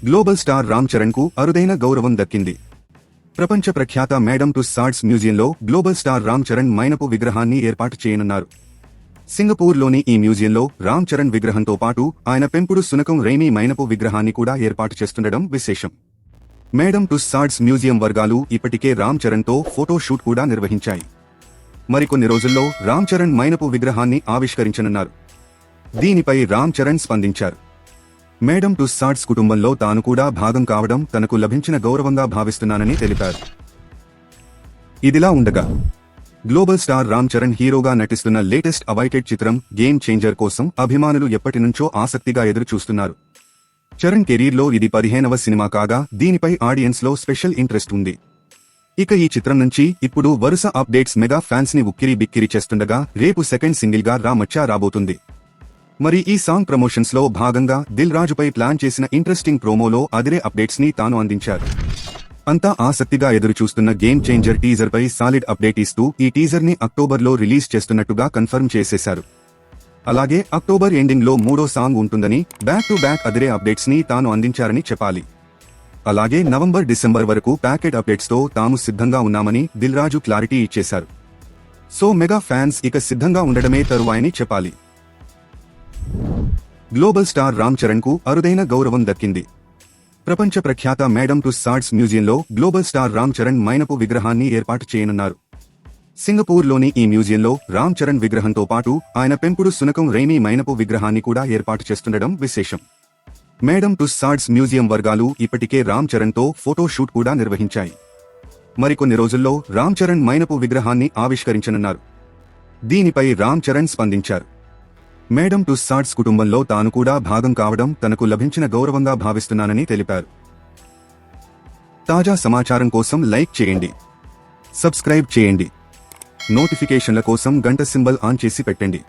Global star Ram Charan కు అరుదైన గౌరవం దక్కింది. ప్రపంచ ప్రఖ్యాత మేడమ్ టుస్సాడ్స్ మ్యూజియంలో గ్లోబల్ స్టార్ రామ్ చరణ్ మైనపు విగ్రహాన్ని ఏర్పాటు చేయనున్నారు. సింగపూర్లోని ఈ మ్యూజియంలో రామ్ చరణ్ విగ్రహంతో పాటు ఆయన పెంపుడు సునకం రైమీ మైనపు విగ్రహాన్ని కూడా ఏర్పాటు చేస్తుండడం విశేషం. మేడమ్ టుస్సాడ్స్ మ్యూజియం వర్గాలు ఇప్పటికే రామ్ చరణ్తో ఫోటో షూట్ కూడా నిర్వహించాయి. మరికొన్ని రోజుల్లో రామ్ చరణ్ మైనపు విగ్రహాన్ని ఆవిష్కరించనున్నారు. దీనిపై రామ్ చరణ్ స్పందించారు. మేడమ్ టుస్సాడ్స్ కుటుంబంలో తాను కూడా భాగం కావడం తనకు లభించిన గౌరవంగా భావిస్తున్నానని తెలిపారు. ఇదిలా ఉండగా గ్లోబల్ స్టార్ రామ్ చరణ్ హీరోగా నటిస్తున్న లేటెస్ట్ అవైటెడ్ చిత్రం గేమ్ చేంజర్ కోసం అభిమానులు ఎప్పటినుంచో ఆసక్తిగా ఎదురుచూస్తున్నారు. చరణ్ కెరీర్లో ఇది 15వ సినిమా కాగా దీనిపై ఆడియన్స్ లో స్పెషల్ ఇంట్రెస్ట్ ఉంది. ఇక ఈ చిత్రం నుంచి ఇప్పుడు వరుస అప్డేట్స్ మెగా ఫ్యాన్స్ ని ఉక్కిరి బిక్కిరి చేస్తుండగా రేపు సెకండ్ సింగిల్ గా రామచ్చా రాబోతుంది. మరి ఈ సాంగ్ ప్రమోషన్స్ లో భాగంగా దిల్ రాజుపై ప్లాన్ చేసిన ఇంట్రెస్టింగ్ ప్రోమోలో అదిరే అప్డేట్స్ ని తాను అందించారు. అంతా ఆసక్తిగా ఎదురుచూస్తున్న గేమ్ చేంజర్ టీజర్ పై సాలిడ్ అప్డేట్ ఇస్తూ ఈ టీజర్ ని అక్టోబర్లో రిలీజ్ చేస్తున్నట్టుగా కన్ఫర్మ్ చేసేశారు. అలాగే అక్టోబర్ ఎండింగ్ లో 3వ సాంగ్ ఉంటుందని back to back Adhire updates ని తాను అందించారని చెప్పాలి. అలాగే నవంబర్ డిసెంబర్ వరకు ప్యాకెట్ అప్డేట్స్ తో తాము సిద్ధంగా ఉన్నామని దిల్ రాజు క్లారిటీ ఇచ్చేశారు. సో మెగా ఫ్యాన్స్ ఇక సిద్ధంగా ఉండడమే తరువాయని చెప్పాలి. గ్లోబల్ స్టార్ రామ్ చరణ్ కు అరుదైన గౌరవం దక్కింది. ప్రపంచ ప్రఖ్యాత మేడమ్ టుస్సాడ్స్ మ్యూజియంలో గ్లోబల్ స్టార్ రామ్ చరణ్ మైనపు విగ్రహాన్ని ఏర్పాటు చేయనున్నారు. సింగపూర్లోని ఈ మ్యూజియంలో రామ్ చరణ్ విగ్రహంతో పాటు ఆయన పెంపుడు సునకం రైమీ మైనపు విగ్రహాన్ని కూడా ఏర్పాటు చేస్తుండడం విశేషం. మేడమ్ టుస్సాడ్స్ మ్యూజియం వర్గాలు ఇప్పటికే రామ్ చరణ్తో ఫోటో షూట్ కూడా నిర్వహించాయి. మరికొన్ని రోజుల్లో రామ్ చరణ్ మైనపు విగ్రహాన్ని ఆవిష్కరించనున్నారు. దీనిపై రామ్ చరణ్ స్పందించారు. మేడమ్ టుస్సాడ్స్ కుటుంబంలో తాను కూడా భాగం కావడం తనకు లభించిన గౌరవంగా భావిస్తున్నానని తెలిపారు. తాజా సమాచారం కోసం లైక్ చేయండి, సబ్స్క్రైబ్ చేయండి, నోటిఫికేషన్ల కోసం గంట సింబల్ ఆన్ చేసి పెట్టండి.